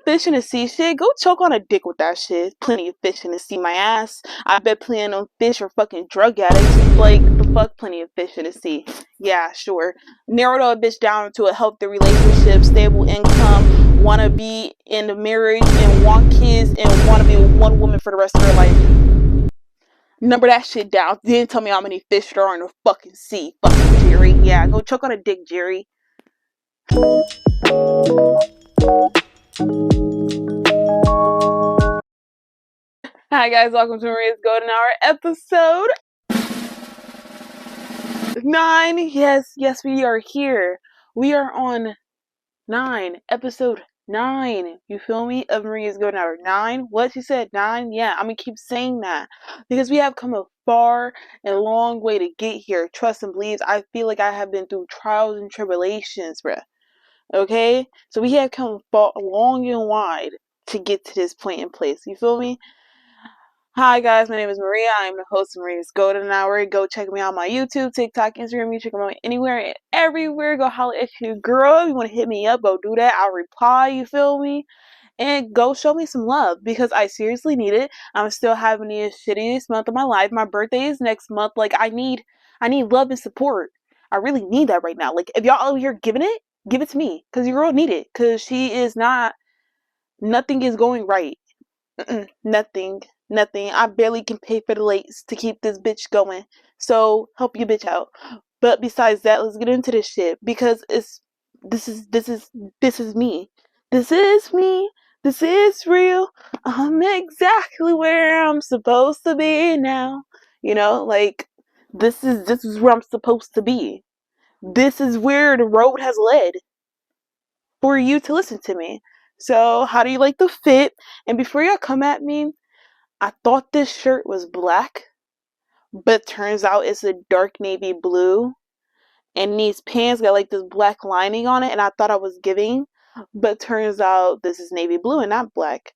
fish in the sea shit, go choke on a dick with that shit. Plenty of fish in the sea, my ass. I bet plenty of fish are fucking drug addicts. Like, the fuck, plenty of fish in the sea. Yeah, sure. Narrow a bitch down to a healthy relationship, stable income, wanna be in a marriage, and want kids, and wanna be with one woman for the rest of her life. Number that shit down. Then tell me how many fish there are in the fucking sea. Fucking Jerry. Yeah, go choke on a dick, Jerry. Hi guys, welcome to Maria's Golden Hour episode 9. Yes, we are here. We are on 9, episode 9. You feel me? Of Maria's Golden Hour 9. What she said, 9? Yeah, I'm gonna keep saying that because we have come a far and long way to get here. Trust and believe. I feel like I have been through trials and tribulations, bruh. Okay, so we have come long and wide to get to this point in place. You feel me? Hi guys, my name is Maria. I am the host of Maria's Golden Hour. Go check me out on my YouTube, TikTok, Instagram. You check me out anywhere and everywhere. Go holler at your girl. If you want to hit me up, go do that. I'll reply. You feel me? And go show me some love because I seriously need it. I'm still having the shittiest month of my life. My birthday is next month. Like I need love and support. I really need that right now. Like if y'all over here giving it, give it to me because your girl need it because she is not. Nothing is going right. Nothing. I barely can pay for the lights to keep this bitch going. So help your bitch out. But besides that, let's get into this shit because this is me. This is me. This is real. I'm exactly where I'm supposed to be now. You know, like this is where I'm supposed to be. This is where the road has led for you to listen to me. So how do you like the fit? And before y'all come at me, I thought this shirt was black, but turns out it's a dark navy blue. And these pants got like this black lining on it, and I thought I was giving, but turns out this is navy blue and not black.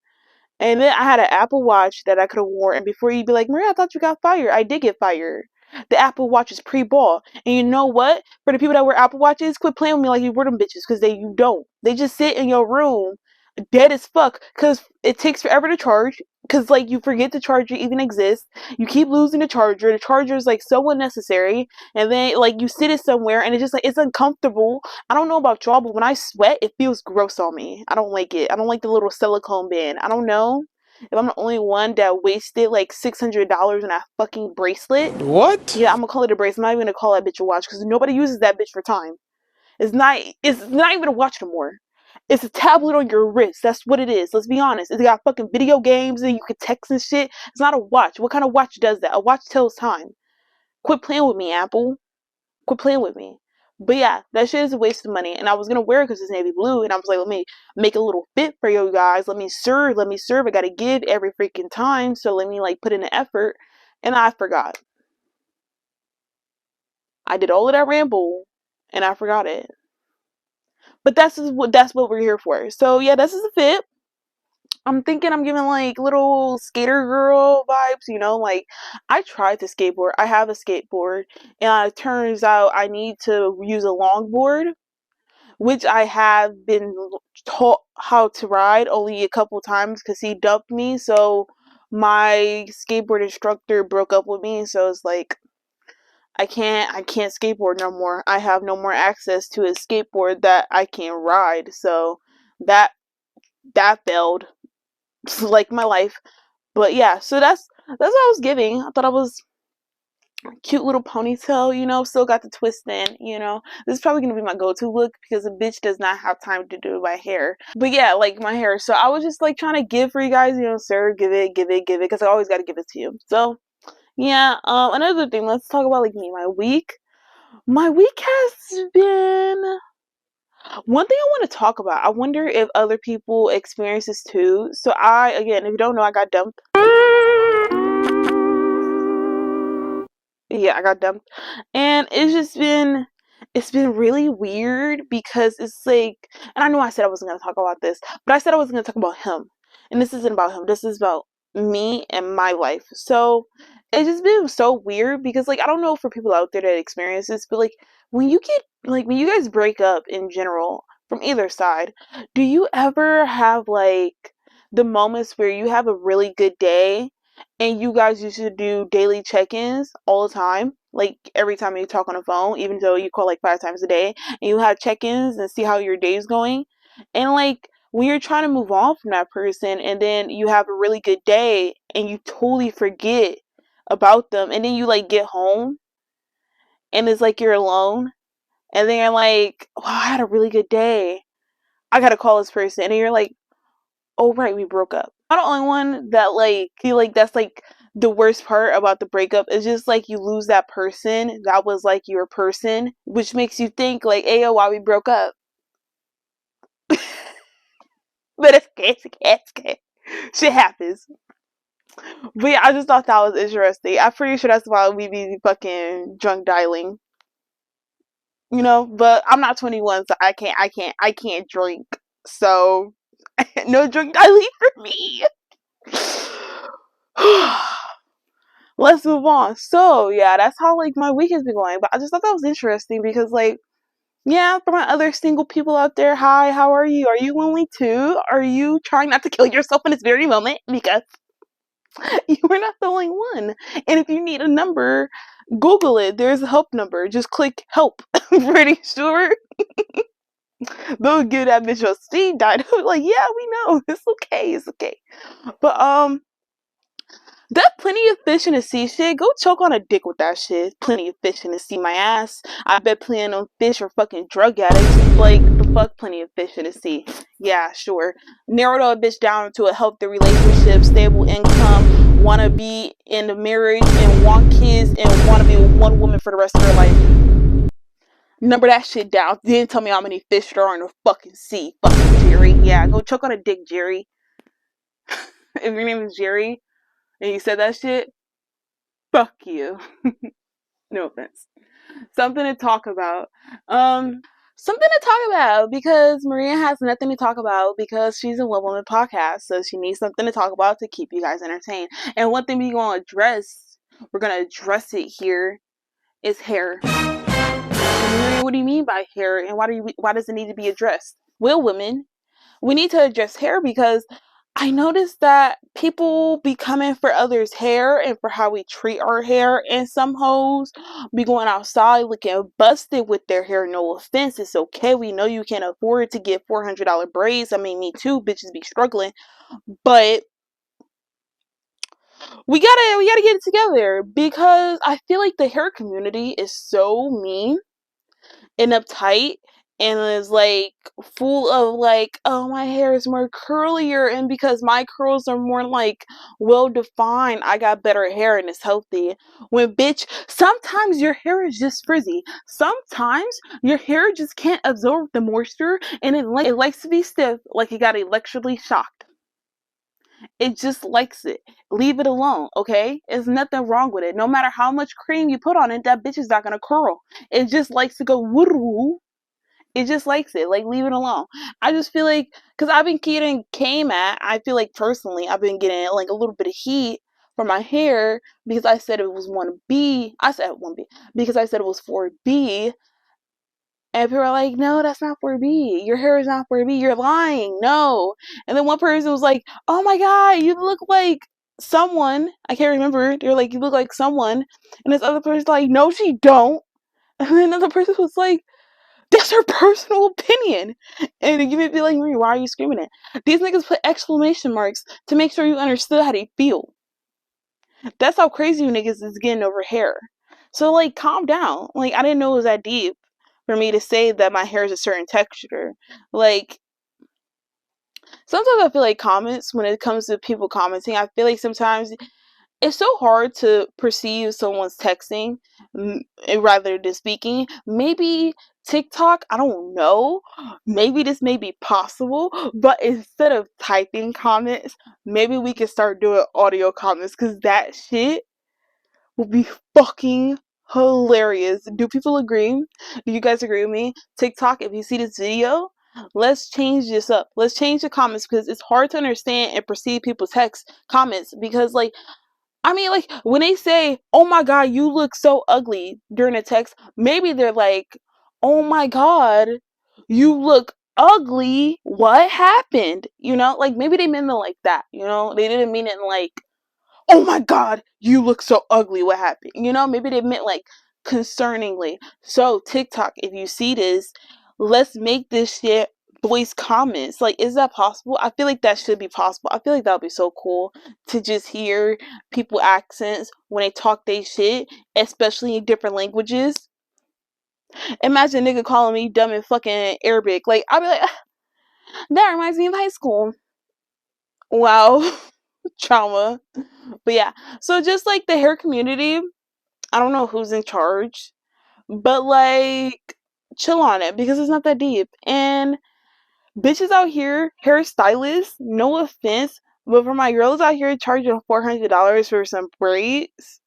And then I had an Apple Watch that I could have worn, and before you'd be like, Maria, I thought you got fired. I did get fired. The Apple Watch is pre-ball. And you know what? For the people that wear Apple Watches, quit playing with me like you wear them bitches, because you don't. They just sit in your room dead as fuck, because it takes forever to charge, because like you forget the charger even exists. You keep losing the charger is like so unnecessary, and then like you sit it somewhere and it's just like it's uncomfortable. I don't know about y'all, but when I sweat it feels gross on me. I don't like it. I don't like the little silicone band. I don't know if I'm the only one that wasted like $600 on that fucking bracelet. What? Yeah, I'm gonna call it a bracelet. I'm not even gonna call that bitch a watch because nobody uses that bitch for time. It's not even a watch no more. It's a tablet on your wrist. That's what it is. Let's be honest. It's got fucking video games and you can text and shit. It's not a watch. What kind of watch does that? A watch tells time. Quit playing with me, Apple. Quit playing with me. But yeah, that shit is a waste of money. And I was gonna wear it because it's navy blue. And I was like, let me make a little fit for you guys. Let me serve. I gotta give every freaking time. So let me like put in the effort. And I forgot. I did all of that ramble and I forgot it. But that's what we're here for. So yeah, this is a fit. I'm thinking I'm giving like little skater girl vibes, you know, like I tried to skateboard. I have a skateboard and it turns out I need to use a longboard, which I have been taught how to ride only a couple times because he dumped me. So my skateboard instructor broke up with me. So it's like I can't skateboard no more. I have no more access to a skateboard that I can ride. So that failed. Like my life. But yeah, so that's what I was giving. I thought I was cute little ponytail, you know, still got the twist in, you know. This is probably gonna be my go-to look because a bitch does not have time to do my hair. But yeah, like my hair. So I was just like trying to give for you guys, you know, sir, give it, because I always gotta give it to you. So yeah, another thing, let's talk about like me, my week. My week has been one thing I want to talk about. I wonder if other people experience this too. So again, if you don't know, I got dumped. Yeah, I got dumped. And it's been really weird because it's like, and I know I said I wasn't going to talk about this, but I said I wasn't going to talk about him. And this isn't about him. This is about me and my life. So it's just been so weird because like I don't know for people out there that experience this, but like when you guys break up in general, from either side, do you ever have like the moments where you have a really good day and you guys used to do daily check-ins all the time? Like every time you talk on the phone, even though you call like 5 times a day, and you have check-ins and see how your day's going. And like when you're trying to move on from that person and then you have a really good day and you totally forget about them and then you like get home and it's like you're alone and then you're like, wow, I had a really good day. I gotta call this person. And you're like, oh, right, we broke up. I'm not the only one that like feel like that's like the worst part about the breakup is just like you lose that person that was like your person, which makes you think like, hey, yo, why we broke up. But it's okay. Shit happens. But yeah, I just thought that was interesting. I'm pretty sure that's why we be fucking drunk dialing. You know, but I'm not 21, so I can't drink. So no drunk dialing for me. Let's move on. So yeah, that's how like my week has been going. But I just thought that was interesting because like, yeah, for my other single people out there, hi, how are you? Are you lonely too? Are you trying not to kill yourself in this very moment? Because you are not the only one. And if you need a number, Google it. There's a help number. Just click help. I'm pretty sure they'll give that bitch a speed dial. Like, yeah, we know. It's okay. It's okay. But that plenty of fish in the sea shit, go choke on a dick with that shit. Plenty of fish in the sea, my ass. I bet plenty of fish are fucking drug addicts. Like, the fuck, plenty of fish in the sea. Yeah, sure. Narrowed a bitch down to a healthy relationship, stable income, wanna be in a marriage, and want kids, and wanna be with one woman for the rest of her life. Number that shit down. Then tell me how many fish there are in the fucking sea. Fucking Jerry. Yeah, go choke on a dick, Jerry. If your name is Jerry, and you said that shit, fuck you. No offense. Something to talk about. Something to talk about because Maria has nothing to talk about because she's a One Woman podcast, so she needs something to talk about to keep you guys entertained. And one thing we're gonna address it here, is hair. And Maria, what do you mean by hair, and why does it need to be addressed? Well, women, we need to address hair because I noticed that people be coming for others' hair and for how we treat our hair, and some hoes be going outside looking busted with their hair. No offense, it's okay. We know you can't afford to get $400 braids. I mean, me too. Bitches be struggling, but we gotta get it together because I feel like the hair community is so mean and uptight and is like full of like, oh, my hair is more curlier and because my curls are more like well defined, I got better hair and it's healthy. When bitch, sometimes your hair is just frizzy. Sometimes your hair just can't absorb the moisture and it likes to be stiff like it got electrically shocked. It just likes it. Leave it alone, okay? There's nothing wrong with it. No matter how much cream you put on it, that bitch is not gonna curl. It just likes to go woo. It just likes it. Like, leave it alone. I just feel like, because I've been getting came at, I feel like personally, I've been getting like a little bit of heat for my hair because I said it was 1B. I said 1B because I said it was 4B. And people are like, no, that's not 4B. Your hair is not 4B. You're lying. No. And then one person was like, oh my God, you look like someone. I can't remember. They're like, you look like someone. And this other person's like, no, she don't. And then another person was like, that's her personal opinion. And you may be like, Marie, why are you screaming it? These niggas put exclamation marks to make sure you understood how they feel. That's how crazy you niggas is getting over hair. So, like, calm down. Like, I didn't know it was that deep for me to say that my hair is a certain texture. Like, sometimes I feel like comments, when it comes to people commenting, I feel like sometimes it's so hard to perceive someone's texting rather than speaking. Maybe TikTok, I don't know. Maybe this may be possible, but instead of typing comments, maybe we can start doing audio comments because that shit will be fucking hilarious. Do people agree? Do you guys agree with me? TikTok, if you see this video, let's change this up. Let's change the comments because it's hard to understand and perceive people's text comments because like I mean, like, when they say, oh my God, you look so ugly during a text, maybe they're like, oh my God, you look ugly. What happened? You know, like maybe they meant it like that. You know, they didn't mean it like, oh my god, you look so ugly. What happened? You know, maybe they meant like concerningly. So TikTok, if you see this, let's make this shit voice comments. Like, is that possible? I feel like that should be possible. I feel like that would be so cool to just hear people accents when they talk they shit, especially in different languages. Imagine a nigga calling me dumb in fucking Arabic. Like, I'll be like, that reminds me of high school. Wow. Trauma. But yeah, so just like the hair community, I don't know who's in charge, but like chill on it because it's not that deep. And bitches out here, hairstylists, no offense, but for my girls out here charging $400 for some braids.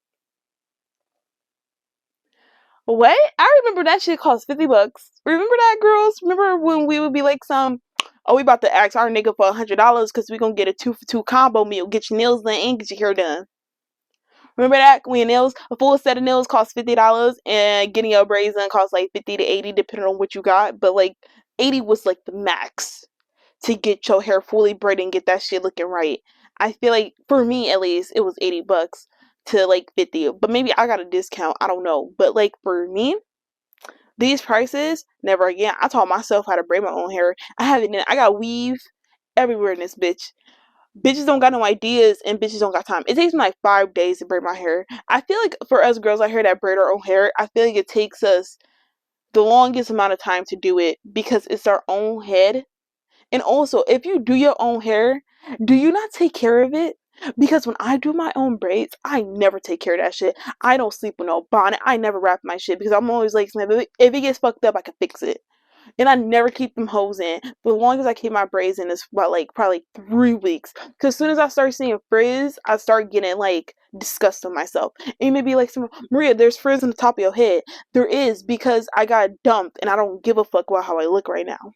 What? I remember that shit cost $50. Remember that, girls? Remember when we would be like oh, we about to ask our nigga for $100 because we gonna get a 2 for 2 combo meal, get your nails done and get your hair done. Remember that when nails, a full set of nails cost $50 and getting your braids done cost like 50 to 80 depending on what you got. But like 80 was like the max to get your hair fully braided and get that shit looking right. I feel like for me at least it was $80 to like 50. But maybe I got a discount. I don't know. But like for me, these prices, never again. I taught myself how to braid my own hair. I have it. I got weave everywhere in this bitch. Bitches don't got no ideas and bitches don't got time. It takes me like 5 days to braid my hair. I feel like for us girls out here that braid our own hair, I feel like it takes us the longest amount of time to do it because it's our own head. And also, if you do your own hair, do you not take care of it? Because when I do my own braids, I never take care of that shit. I don't sleep with no bonnet. I never wrap my shit because I'm always like, if it gets fucked up, I can fix it. And I never keep them hoes in. The longest I keep my braids in is about like probably 3 weeks. Cause as soon as I start seeing frizz, I start getting like disgusted with myself. And you may be like, Maria, there's frizz on the top of your head. There is because I got dumped and I don't give a fuck about how I look right now.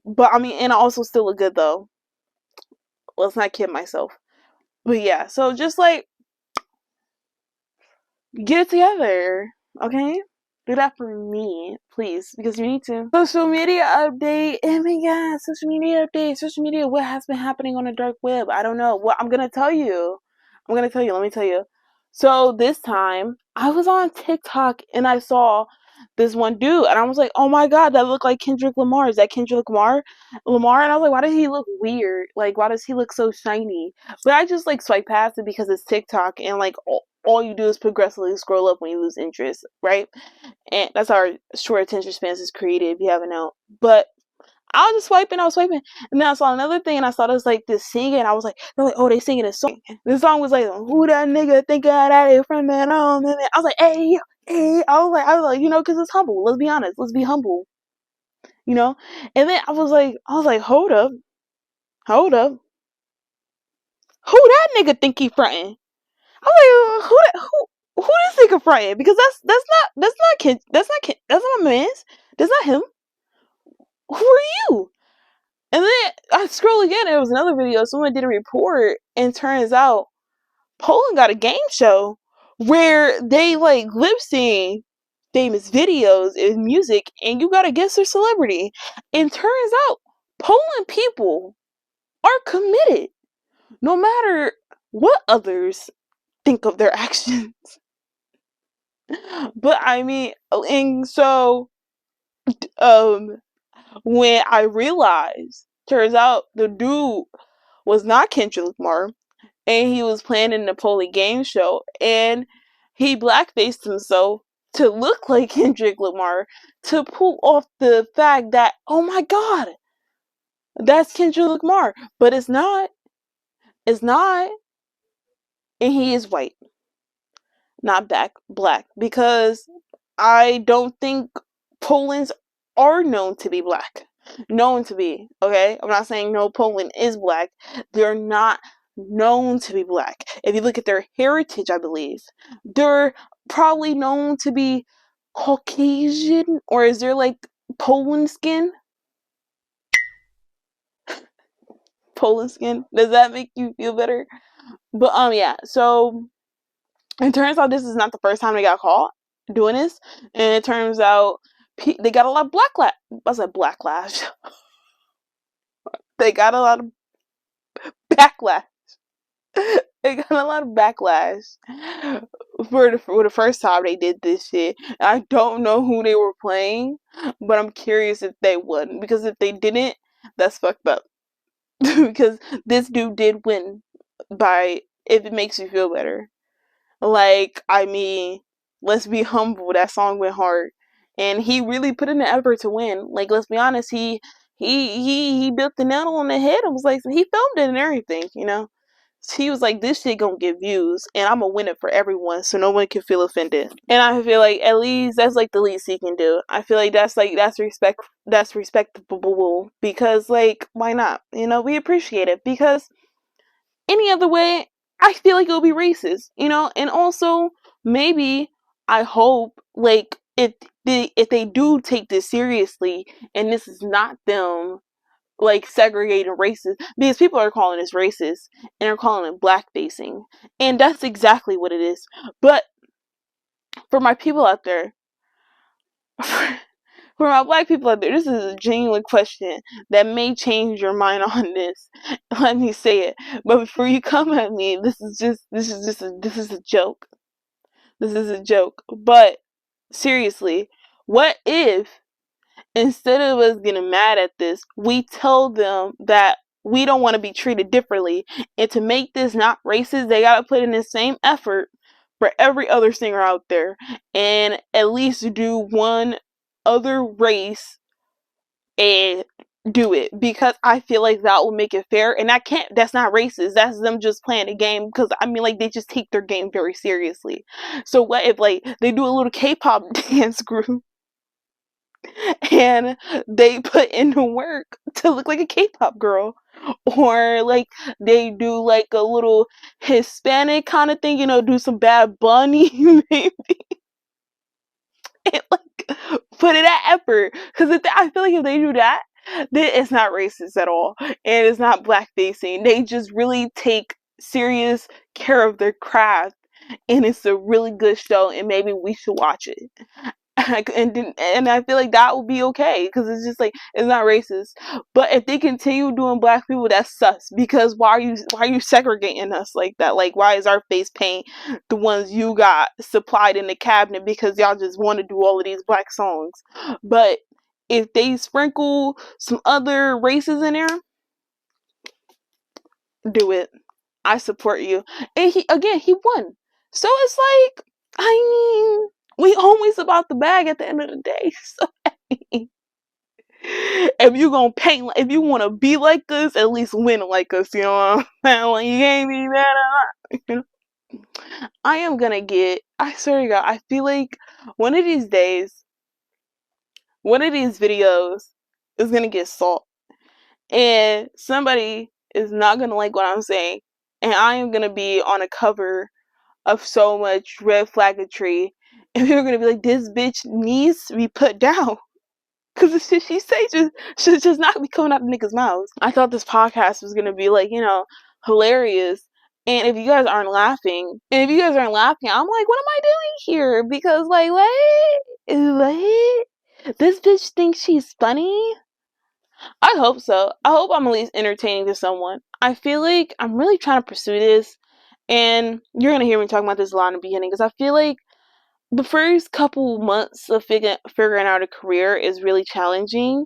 But I mean, and I also still look good though. Let's not kid myself. But yeah, so just like get it together, okay? Do that for me, please, because you need to. Social media update. Oh my god, social media update. Social media, what has been happening on the dark web? I don't know. Well, I'm gonna tell you. Let me tell you. So this time, I was on TikTok and I saw this one dude, and I was like, oh my god, that looked like Kendrick Lamar. Is that Kendrick Lamar? And I was like, why does he look weird? Like, why does he look so shiny? But I just like swipe past it because it's TikTok, and like all you do is progressively scroll up when you lose interest, right? And that's how our short attention spans is created, if you haven't known. But I was just swiping, and then I saw another thing, and I saw this like this singing, and I was like, they're like, oh, they singing a song. This song was like, who that nigga think I got it from that on? And I was like, hey, hey, I was like, you know, because it's humble. Let's be honest, let's be humble, you know. And then I was like, hold up, who that nigga think he fronting? I'm like, who this nigga fronting? Because that's not my man's. That's not him. Who are you? And then I scroll again, and it was another video. Someone did a report, and turns out Poland got a game show where they like lip sync famous videos and music, and you gotta guess their celebrity. And turns out Poland people are committed, no matter what others think of their actions. But I mean, and so when I realized, turns out the dude was not Kendrick Lamar, and he was playing in the Napoli game show, and he blackfaced himself to look like Kendrick Lamar to pull off the fact that, oh my god, that's Kendrick Lamar, but it's not, and he is white, not black, because I don't think Poland's are known to be black. Known to be, okay? I'm not saying no Poland is black. They're not known to be black. If you look at their heritage, I believe, they're probably known to be Caucasian, or is there like Poland skin? Poland skin? Does that make you feel better? But yeah, so it turns out this is not the first time they got caught doing this, and it turns out they got a lot of backlash. They got a lot of backlash. They got a lot of backlash for the first time they did this shit. I don't know who they were playing, but I'm curious if they won, because if they didn't, that's fucked up. Because this dude did win by, if it makes you feel better. Like, I mean, let's be humble. That song went hard, and he really put in the effort to win. Like, let's be honest, he built the nail on the head. It was like, he filmed it and everything, you know. He was like, this shit gonna get views, and I'm gonna win it for everyone, so no one can feel offended. And I feel like at least that's like the least he can do. I feel like that's respectable, because like, why not? You know, we appreciate it, because any other way, I feel like it'll be racist, you know. And also, maybe, I hope, like, if they do take this seriously, and this is not them like segregating races, because people are calling this racist and are calling it blackfacing, and that's exactly what it is. But for my people out there, for my black people out there, this is a genuine question that may change your mind on this. Let me say it. But before you come at me, this is a joke. This is a joke. But seriously, what if, instead of us getting mad at this, we tell them that we don't want to be treated differently, and to make this not racist, they gotta put in the same effort for every other singer out there, and at least do one other race and do it, because I feel like that will make it fair. And that's not racist, that's them just playing a game, because I mean, like, they just take their game very seriously. So what if, like, they do a little K-pop dance group, and they put in the work to look like a K-pop girl, or like they do like a little Hispanic kind of thing, you know, do some Bad Bunny, maybe, and like put in that effort, because I feel like if they do that, then it's not racist at all, and it's not blackfacing. They just really take serious care of their craft, and it's a really good show, and maybe we should watch it. And I feel like that would be okay, because it's just like, it's not racist. But if they continue doing black people, that's sus. Because why are you segregating us like that? Like, why is our face paint the ones you got supplied in the cabinet because y'all just want to do all of these black songs? But if they sprinkle some other races in there, do it. I support you. And he won. So it's like, I mean, we always about the bag at the end of the day. So if you gonna paint, if you want to be like us, at least win like us. You know what I'm saying? Like, you can't be that. You know? I am gonna get. I swear to God, I feel like one of these days, one of these videos is gonna get salt, and somebody is not gonna like what I'm saying, and I am gonna be on a cover of so much red flaggatry, and people are gonna be like, this bitch needs to be put down. Because the shit she say should just not be coming out of niggas' mouths. I thought this podcast was gonna be like, you know, hilarious. And if you guys aren't laughing, I'm like, what am I doing here? Because like, what? This bitch thinks she's funny? I hope so. I hope I'm at least entertaining to someone. I feel like I'm really trying to pursue this, and you're gonna hear me talking about this a lot in the beginning, because I feel like the first couple months of figuring out a career is really challenging,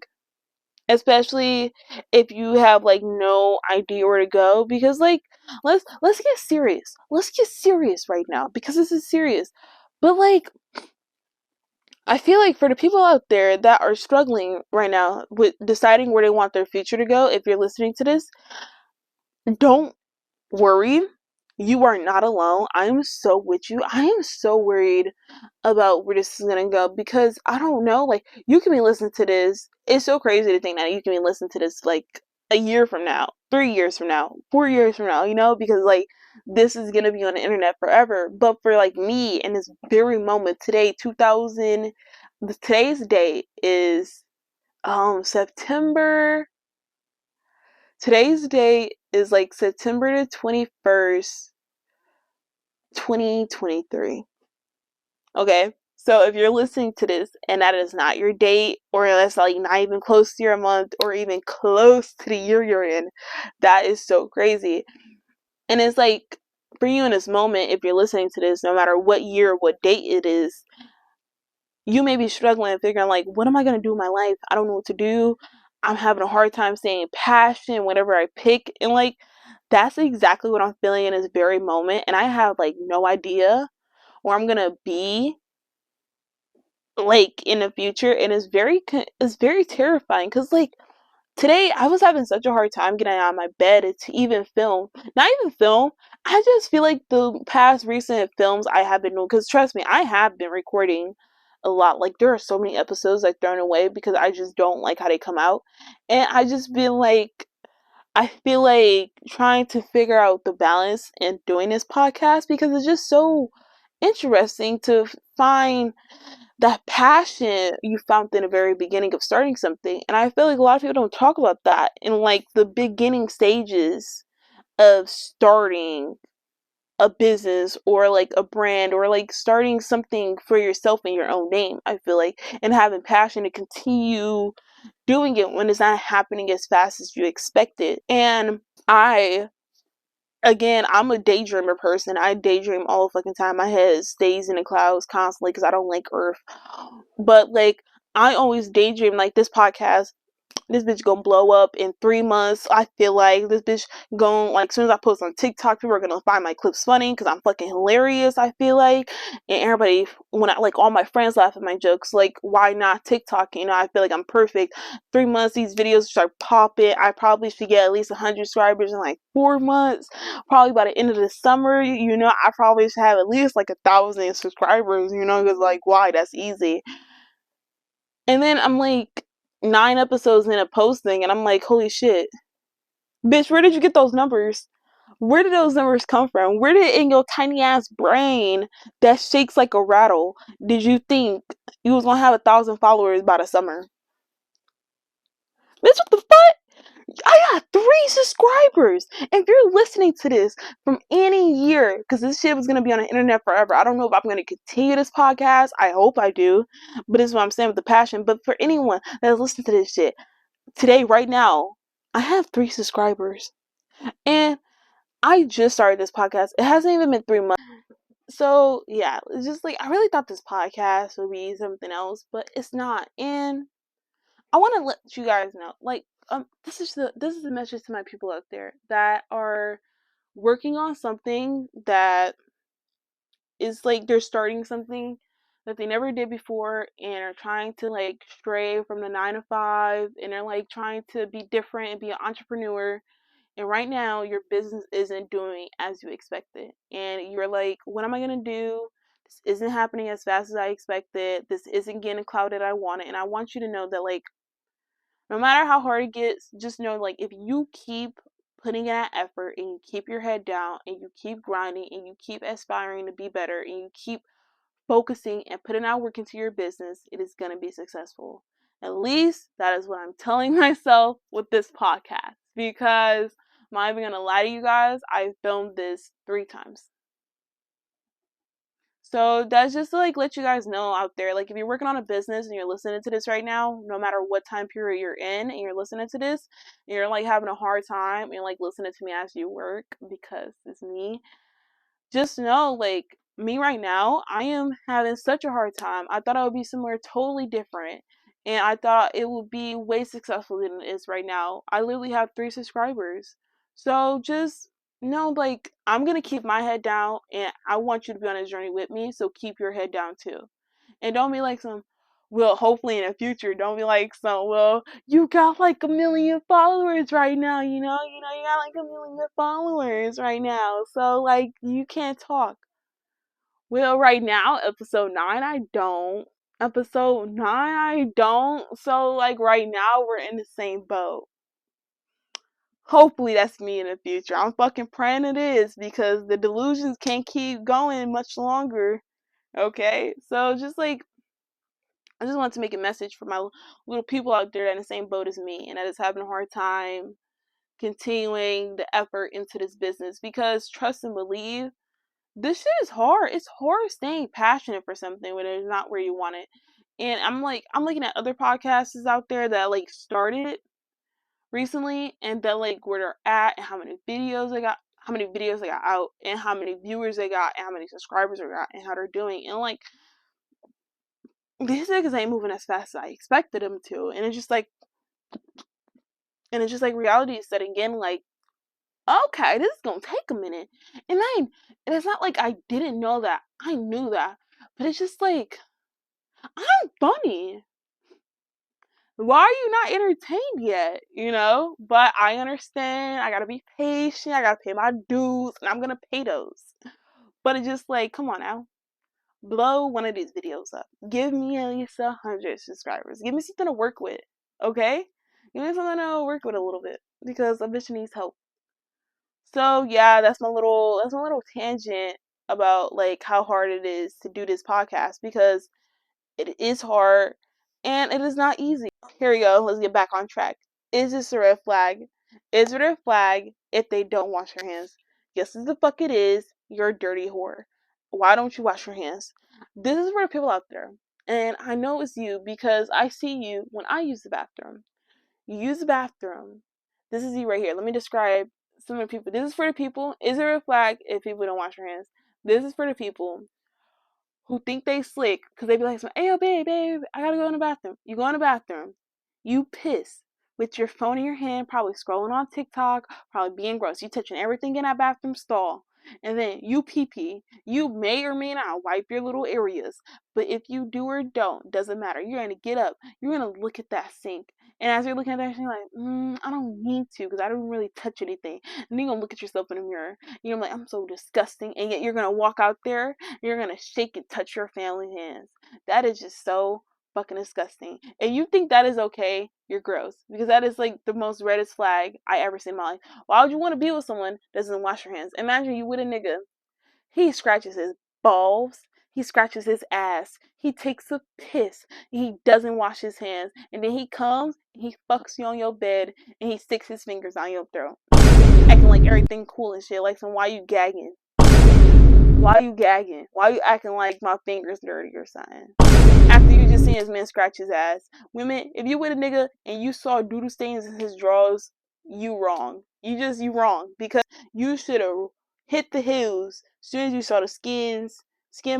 especially if you have like no idea where to go. Because like, let's get serious. Let's get serious right now, because this is serious. But like, I feel like for the people out there that are struggling right now with deciding where they want their future to go, if you're listening to this, don't worry. You are not alone. I am so with you. I am so worried about where this is gonna go, because I don't know. Like, you can be listening to this. It's so crazy to think that you can be listening to this like a year from now, 3 years from now, 4 years from now, you know, because like, this is gonna be on the internet forever. But for like me, in this very moment today, today's date is September. Today's date is like September the 21st, 2023. Okay, So if you're listening to this and that is not your date, or that's like not even close to your month, or even close to the year you're in, that is so crazy. And it's like, for you in this moment, if you're listening to this, no matter what year, what date it is, you may be struggling and figuring like, what am I going to do in my life? I don't know what to do. I'm having a hard time staying passionate whatever I pick. And like, that's exactly what I'm feeling in this very moment. And I have like no idea where I'm going to be like in the future. And it's very terrifying because like, today, I was having such a hard time getting out of my bed to even film. Not even film. I just feel like the past recent films I have been doing, because trust me, I have been recording a lot. Like, there are so many episodes I've thrown away because I just don't like how they come out. And I just been like, I feel like trying to figure out the balance in doing this podcast because it's just so interesting to find that passion you found in the very beginning of starting something. And I feel like a lot of people don't talk about that in like the beginning stages of starting a business or like a brand or like starting something for yourself in your own name. I feel like, and having passion to continue doing it when it's not happening as fast as you expected. And I'm a daydreamer person. I daydream all the fucking time. My head stays in the clouds constantly because I don't like Earth. But like, I always daydream like this podcast. This bitch gonna blow up in 3 months. I feel like this bitch going like, as soon as I post on TikTok, people are gonna find my clips funny because I'm fucking hilarious. I feel like, and everybody, when I like all my friends laugh at my jokes, like why not TikTok? You know, I feel like I'm perfect. 3 months, these videos start popping. I probably should get at least 100 subscribers in like 4 months. Probably by the end of the summer, you know, I probably should have at least like 1,000 subscribers. You know, because like why? That's easy. And then I'm like 9 episodes in a posting, and I'm like, holy shit. Bitch, where did you get those numbers? Where did those numbers come from? Where did in your tiny ass brain that shakes like a rattle did you think you was gonna have 1,000 followers by the summer? Bitch, what the fuck? I got 3 subscribers. If you're listening to this from any year, because this shit was gonna be on the internet forever. I don't know if I'm gonna continue this podcast. I hope I do, but this is what I'm saying with the passion. But for anyone that's listening to this shit today, right now, I have 3 subscribers, and I just started this podcast. It hasn't even been 3 months. So yeah, it's just like I really thought this podcast would be something else, but it's not. And I want to let you guys know, like, this is the message to my people out there that are working on something that is like they're starting something that they never did before and are trying to like stray from the 9 to 5, and they're like trying to be different and be an entrepreneur. And right now your business isn't doing as you expected, and you're like, what am I gonna do? This isn't happening as fast as I expected. This isn't getting the cloud that I wanted. And I want you to know that like, no matter how hard it gets, just know like, if you keep putting in that effort and you keep your head down and you keep grinding and you keep aspiring to be better and you keep focusing and putting out work into your business, it is going to be successful. At least that is what I'm telling myself with this podcast, because I'm not even going to lie to you guys, I filmed this 3 times. So that's just to like let you guys know out there, like if you're working on a business and you're listening to this right now, no matter what time period you're in and you're listening to this, and you're like having a hard time and like listening to me as you work, because it's me, just know like, me right now, I am having such a hard time. I thought I would be somewhere totally different, and I thought it would be way successful than it is right now. I literally have 3 subscribers. So just know like, I'm gonna keep my head down, and I want you to be on a journey with me, so keep your head down too. And don't be like some, well, hopefully in the future, don't be like some, well, you got like 1 million followers right now, you know, you got like 1 million followers right now, so like, you can't talk. Well, right now, episode 9, I don't. Episode 9, I don't. So like, right now, we're in the same boat. Hopefully that's me in the future. I'm fucking praying it is, because the delusions can't keep going much longer. Okay? So just like, I just want to make a message for my little people out there that are in the same boat as me and that is having a hard time continuing the effort into this business, because trust and believe, this shit is hard. It's hard staying passionate for something when it's not where you want it. And I'm looking at other podcasts out there that like started recently and that like where they're at and how many videos they got out and how many viewers they got and how many subscribers they got and how they're doing. And like these niggas ain't moving as fast as I expected them to. And it's just like reality is setting in like, okay, this is gonna take a minute. And it's not like I didn't know that. I knew that. But it's just like I'm funny. Why are you not entertained yet? You know? But I understand. I gotta be patient. I gotta pay my dues. And I'm gonna pay those. But it's just like, come on now. Blow one of these videos up. Give me at least 100 subscribers. Give me something to work with. Okay? Give me something to work with a little bit. Because a bitch needs help. So yeah, that's my little tangent about like how hard it is to do this podcast because it is hard and it is not easy. Here we go. Let's get back on track. Is this a red flag? Is it a red flag if they don't wash their hands? Yes, the fuck it is. You're a dirty whore. Why don't you wash your hands? This is for the people out there. And I know it's you because I see you when I use the bathroom. You use the bathroom. This is you right here. Let me describe some of the people. This is for the people. Is it a red flag if people don't wash their hands? This is for the people who think they slick because they be like, hey, yo, babe, I gotta go in the bathroom. You go in the bathroom. You piss with your phone in your hand, probably scrolling on TikTok, probably being gross. You touching everything in that bathroom stall. And then you pee pee. You may or may not wipe your little areas. But if you do or don't, doesn't matter. You're going to get up. You're going to look at that sink. And as you're looking at that, you're like, I don't need to because I don't really touch anything. And then you're going to look at yourself in the mirror. And you're like, I'm so disgusting. And yet you're going to walk out there. And you're going to shake and touch your family's hands. That is just so fucking disgusting. And you think that is okay, you're gross. Because that is like the most reddest flag I ever seen in my life. Why would you want to be with someone that doesn't wash your hands? Imagine you with a nigga. He scratches his balls. He scratches his ass. He takes a piss. He doesn't wash his hands. And then he comes, he fucks you on your bed, and he sticks his fingers on your throat. Acting like everything cool and shit. Like, so why you gagging? Why you gagging? Why you acting like my finger's dirty or something? After you just seen his man scratch his ass. Women, if you with a nigga and you saw doodle stains in his drawers, you wrong. You wrong. Because you should have hit the hills as soon as you saw the skin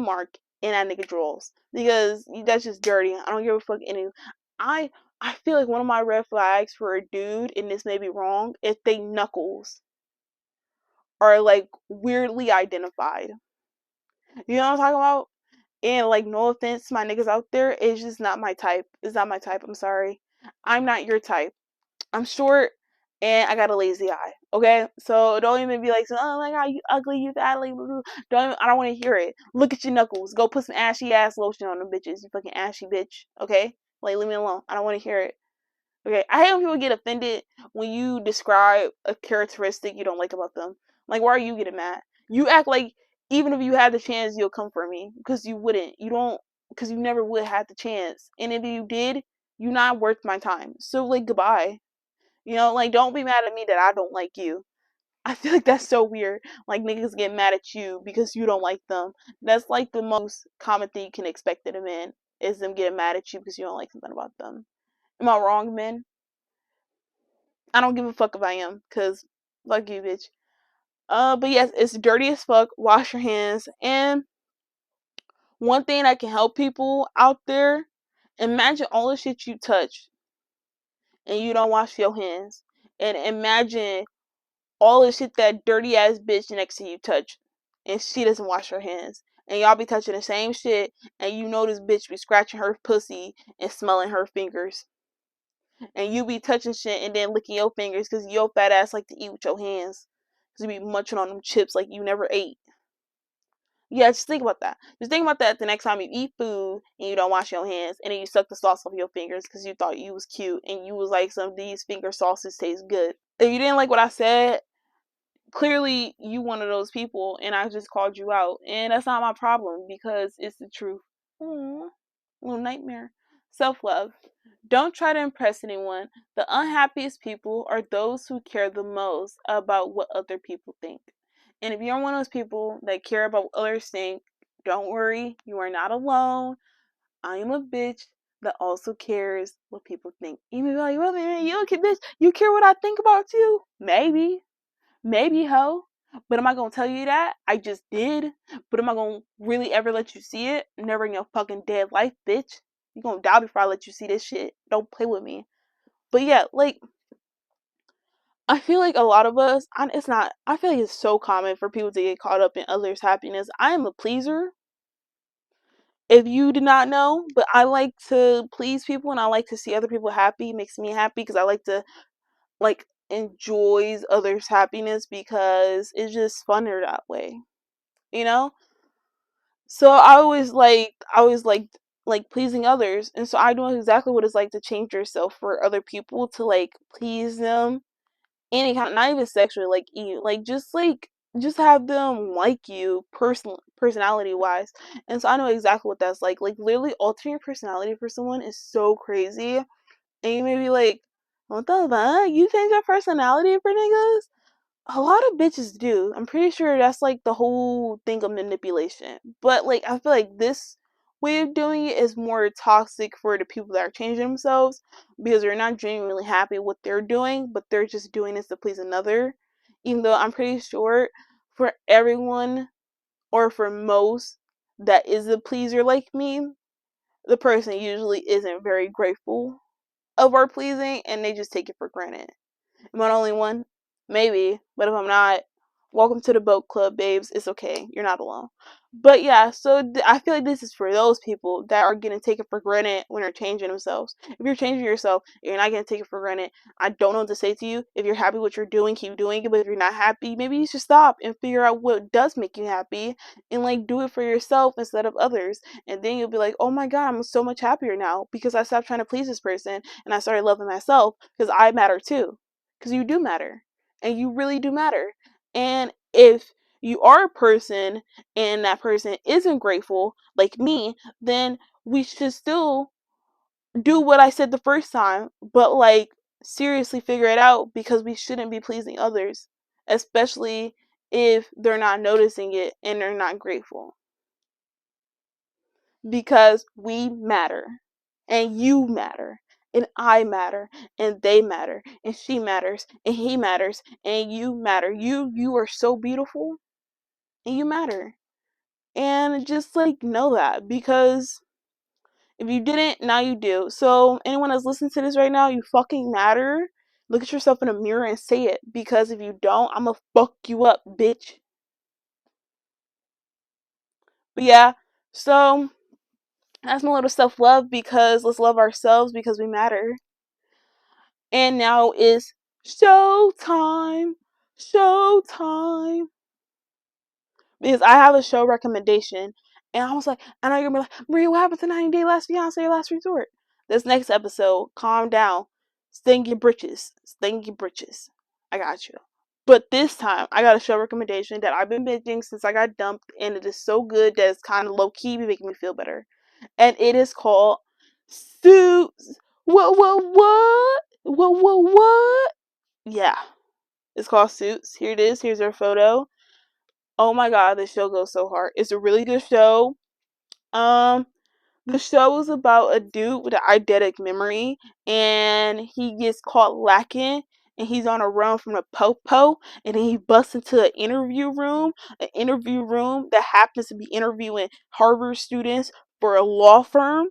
mark in that nigga drawers. Because that's just dirty. I don't give a fuck any. I feel like one of my red flags for a dude, and this may be wrong, if they knuckles are like weirdly identified. You know what I'm talking about? And like, no offense to my niggas out there, it's just not my type. It's not my type. I'm sorry. I'm not your type. I'm short and I got a lazy eye. Okay, so don't even be like, oh my god, you ugly, you fat, like, I don't want to hear it. Look at your knuckles. Go put some ashy ass lotion on them bitches. You fucking ashy bitch. Okay, like leave me alone. I don't want to hear it. Okay, I hate when people get offended when you describe a characteristic you don't like about them. Like, why are you getting mad? You act like even if you had the chance, you'll come for me because you wouldn't. You don't, because you never would have the chance. And if you did, you're not worth my time. So like, goodbye. You know, like, don't be mad at me that I don't like you. I feel like that's so weird. Like, niggas get mad at you because you don't like them. That's like the most common thing you can expect in a man is them getting mad at you because you don't like something about them. Am I wrong, men? I don't give a fuck if I am, cause fuck you, bitch. But yes, it's dirty as fuck. Wash your hands. And one thing that can help people out there, imagine all the shit you touch and you don't wash your hands. And imagine all the shit that dirty ass bitch next to you touch and she doesn't wash her hands. And y'all be touching the same shit and you know this bitch be scratching her pussy and smelling her fingers. And you be touching shit and then licking your fingers because your fat ass like to eat with your hands. Because you be munching on them chips like you never ate. Yeah, just think about that. Just think about that the next time you eat food and you don't wash your hands and then you suck the sauce off your fingers because you thought you was cute and you was like, some of these finger sauces taste good. If you didn't like what I said, clearly you one of those people and I just called you out. And that's not my problem because it's the truth. Aww, little nightmare. Self-love. Don't try to impress anyone. The unhappiest people are those who care the most about what other people think. And if you're one of those people that care about what others think, don't worry, you are not alone. I am a bitch that also cares what people think. You may be like, well, man, you okay, bitch? You care what I think about you? Maybe. Maybe, ho. But am I gonna tell you that? I just did. But am I gonna really ever let you see it? Never in your fucking dead life, bitch. You gonna die before I let you see this shit. Don't play with me. But yeah, like, I feel like a lot of us, I feel like it's so common for people to get caught up in others' happiness. I am a pleaser, if you did not know, but I like to please people and I like to see other people happy. It makes me happy because I like to, like, enjoys others' happiness because it's just funner that way, you know? So I always like pleasing others, and so I know exactly what it's like to change yourself for other people to like please them, any kind, not even sexually, like you, like just have them like you personality wise. And so I know exactly what that's like literally altering your personality for someone is so crazy. And you may be like, what the fuck, you change your personality for niggas? A lot of bitches do. I'm pretty sure that's like the whole thing of manipulation. But like I feel like this way of doing it is more toxic for the people that are changing themselves because they're not genuinely happy with what they're doing, but they're just doing this to please another. Even though I'm pretty sure for everyone or for most that is a pleaser like me, the person usually isn't very grateful of our pleasing and they just take it for granted. Am I the only one? Maybe. But if I'm not, welcome to the boat club, babes. It's okay. You're not alone. But yeah, so I feel like this is for those people that are getting taken for granted when they're changing themselves. If you're changing yourself, you're not going to take it for granted. I don't know what to say to you. If you're happy with what you're doing, keep doing it. But if you're not happy, maybe you should stop and figure out what does make you happy and like do it for yourself instead of others. And then you'll be like, oh my God, I'm so much happier now because I stopped trying to please this person and I started loving myself because I matter too. Because you do matter. And you really do matter. And if you are a person and that person isn't grateful, like me, then we should still do what I said the first time, but like seriously figure it out because we shouldn't be pleasing others, especially if they're not noticing it and they're not grateful. Because we matter, and you matter, and I matter, and they matter, and she matters, and he matters, and you matter. You are so beautiful, and you matter. And just like know that because if you didn't, now you do. So anyone that's listening to this right now, you fucking matter. Look at yourself in a mirror and say it because if you don't, I'ma fuck you up, bitch. But yeah, so that's my little self-love because let's love ourselves because we matter. And now is showtime. Showtime. Because I have a show recommendation. And I was like, I know you're gonna be like, Maria, what happened to 90 Day Last Fiance, Last Resort? This next episode, calm down. Sting your britches. Sting your britches. I got you. But this time, I got a show recommendation that I've been binging since I got dumped, and it is so good that it's kind of low key, making me feel better. And it is called Suits. What? What? Yeah, it's called Suits. Here it is. Here's our photo. Oh my God, this show goes so hard. It's a really good show. Um, the show is about a dude with an eidetic memory, and he gets caught lacking, and he's on a run from the popo, and then he busts into an interview room that happens to be interviewing Harvard students for a law firm.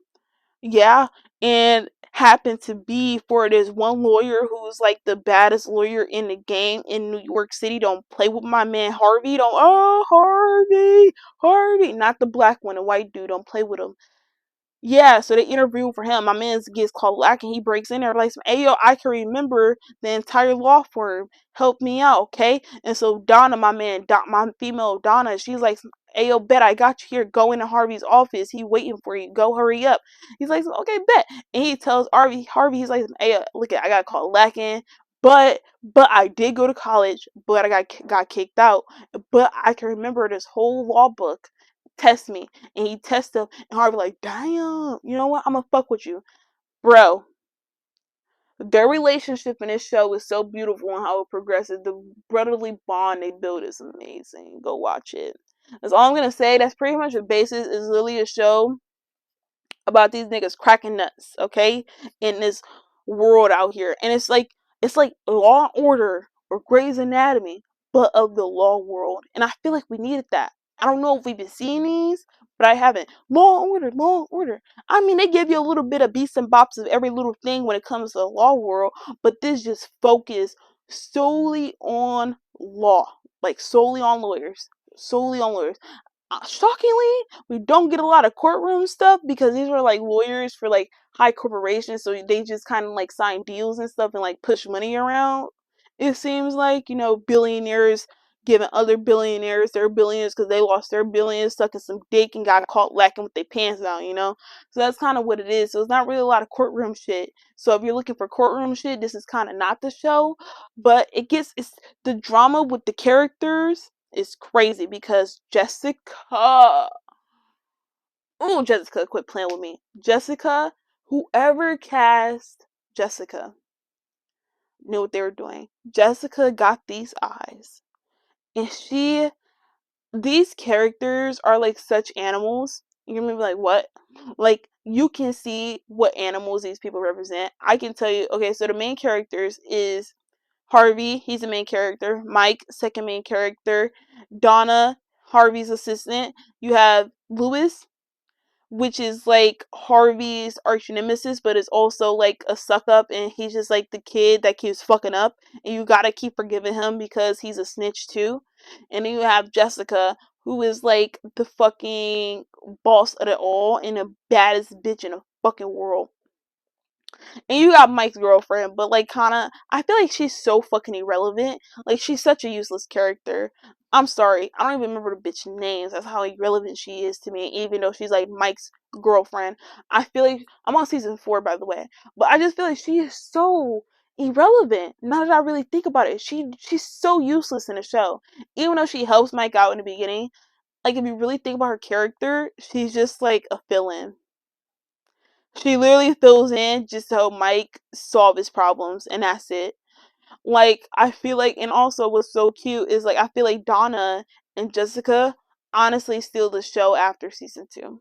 Yeah, and happened to be for this one lawyer who's like the baddest lawyer in the game in New York City. Don't play with my man Harvey. Don't, oh, Harvey, not the black one, the white dude. Don't play with him. Yeah, so they interview for him. My man gets called Lack and he breaks in there like, hey yo, I can remember the entire law firm. Help me out, okay? And so Donna, my female Donna, she's like, hey yo, bet I got you here. Go into Harvey's office. He waiting for you. Go hurry up. He's like, okay, bet. And he tells Harvey, he's like, hey, look at, I got called lacking. But I did go to college, but I got kicked out. But I can remember this whole law book. Test me. And he tests him, and Harvey like, damn, you know what? I'm gonna fuck with you, bro. Their relationship in this show is so beautiful and how it progresses. The brotherly bond they build is amazing. Go watch it. That's all I'm gonna say. That's pretty much the basis. Is literally a show about these niggas cracking nuts, okay, in this world out here. And it's like Law and Order or Grey's Anatomy, but of the law world. And I feel like we needed that. I don't know if we've been seeing these, but I haven't. Law and Order, Law and Order. I mean, they give you a little bit of beats and bops of every little thing when it comes to the law world, but this just focus solely on law, like solely on lawyers, solely on lawyers. Shockingly, we don't get a lot of courtroom stuff because these were like lawyers for like high corporations, so they just kind of like sign deals and stuff and like push money around. It seems like, you know, billionaires giving other billionaires their billions because they lost their billions, stuck in some dick and got caught lacking with their pants down, you know? So that's kind of what it is. So it's not really a lot of courtroom shit. So if you're looking for courtroom shit, this is kind of not the show. But it's the drama with the characters is crazy because Jessica. Oh, Jessica, quit playing with me. Jessica, whoever cast Jessica knew what they were doing. Jessica got these eyes. And these characters are like such animals. You're gonna be like, what? Like, you can see what animals these people represent. I can tell you, okay, so the main characters is Harvey, he's the main character. Mike, second main character. Donna, Harvey's assistant. You have Lewis, which is like Harvey's arch nemesis, but is also like a suck up, and he's just like the kid that keeps fucking up, and you gotta keep forgiving him because he's a snitch too. And then you have Jessica, who is like the fucking boss of it all and the baddest bitch in the fucking world. And you got Mike's girlfriend, but like kinda I feel like she's so fucking irrelevant. Like she's such a useless character. I'm sorry. I don't even remember the bitch names. That's how irrelevant she is to me, even though she's like Mike's girlfriend. I feel like I'm on season 4 by the way. But I just feel like she is so irrelevant. Now that I really think about it, she's so useless in the show. Even though she helps Mike out in the beginning, like if you really think about her character, she's just like a fill-in. She literally fills in just to help Mike solve his problems, and that's it. Like, I feel like, and also what's so cute is, like, I feel like Donna and Jessica honestly steal the show after season 2.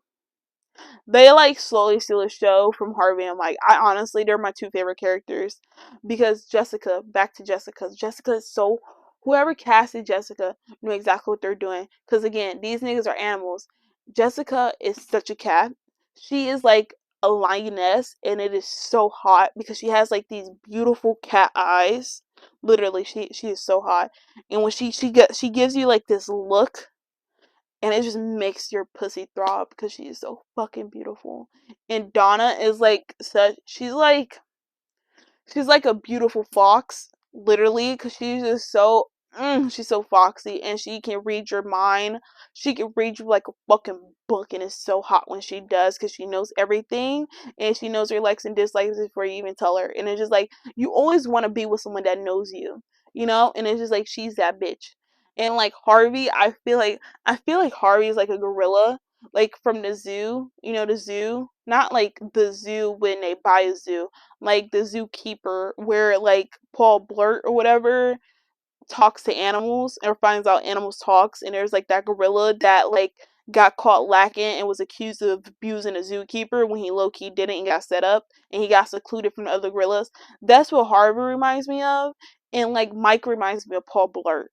They like slowly steal the show from Harvey and Mike. I honestly, they're my two favorite characters because Jessica, back to Jessica. Jessica is so, whoever casted Jessica knew exactly what they're doing. Because again, these niggas are animals. Jessica is such a cat. She is like a lioness, and it is so hot because she has like these beautiful cat eyes. Literally, she is so hot, and when she gives you like this look, and it just makes your pussy throb because she is so fucking beautiful. And Donna is like such, she's like a beautiful fox, literally, because she's just so she's so foxy, and she can read your mind. She can read you like a fucking book, and it's so hot when she does because she knows everything, and she knows your likes and dislikes before you even tell her. And it's just like you always want to be with someone that knows you, you know. And it's just like she's that bitch. And like Harvey, I feel like Harvey is like a gorilla, like from the zoo, you know, the zoo, not like the zoo when they buy a zoo, like the zookeeper, where like Paul Blurt or whatever talks to animals or finds out animals talks, and there's like that gorilla that like got caught lacking and was accused of abusing a zookeeper when he low-key didn't and got set up, and he got secluded from the other gorillas. That's what Harvey reminds me of, and like Mike reminds me of Paul Blurt.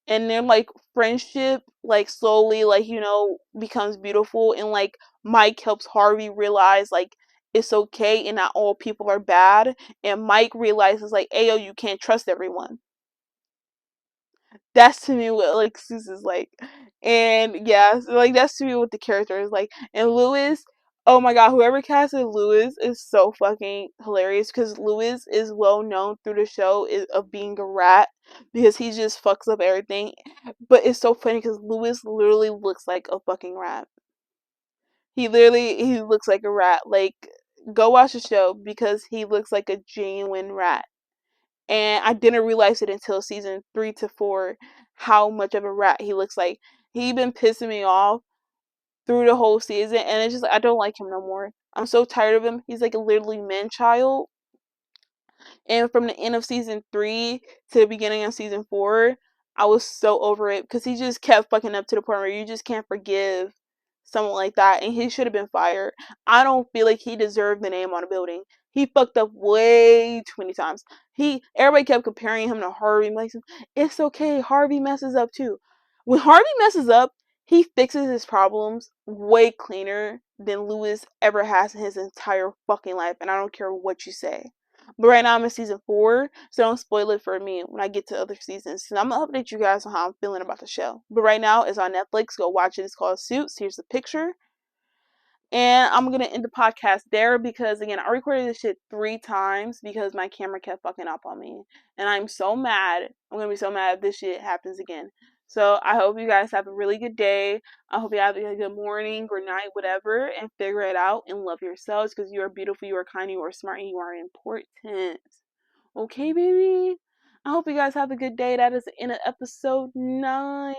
And then like friendship like slowly, like, you know, becomes beautiful, and like Mike helps Harvey realize like it's okay and not all people are bad, and Mike realizes like, ayo, you can't trust everyone. That's to me what like Susan's like. And yeah, so, like that's to me what the character is like. And Lewis, oh my god, whoever casted Lewis is so fucking hilarious because Lewis is well known through the show of being a rat because he just fucks up everything. But it's so funny because Lewis literally looks like a fucking rat. He looks like a rat. Like, go watch the show because he looks like a genuine rat. And I didn't realize it until season 3 to 4 how much of a rat he looks like. He been pissing me off through the whole season, and it's just I don't like him no more. I'm so tired of him. He's like a literally man child. And from the end of season 3 to the beginning of season 4, I was so over it because he just kept fucking up to the point where you just can't forgive someone like that, and he should have been fired. I don't feel like he deserved the name on the building. He fucked up way too many times. Everybody kept comparing him to Harvey Mason. It's okay, Harvey messes up too. When Harvey messes up, he fixes his problems way cleaner than Lewis ever has in his entire fucking life, and I don't care what you say. But right now I'm in season 4, so don't spoil it for me when I get to other seasons. So I'm gonna update you guys on how I'm feeling about the show. But right now it's on Netflix. Go watch it. It's called Suits. Here's the picture. And I'm gonna end the podcast there because again, I recorded this shit 3 times because my camera kept fucking up on me. And I'm so mad. I'm gonna be so mad if this shit happens again. So I hope you guys have a really good day. I hope you have a good morning or night, whatever, and figure it out and love yourselves because you are beautiful, you are kind, you are smart, and you are important. Okay, baby? I hope you guys have a good day. That is the end of episode 9.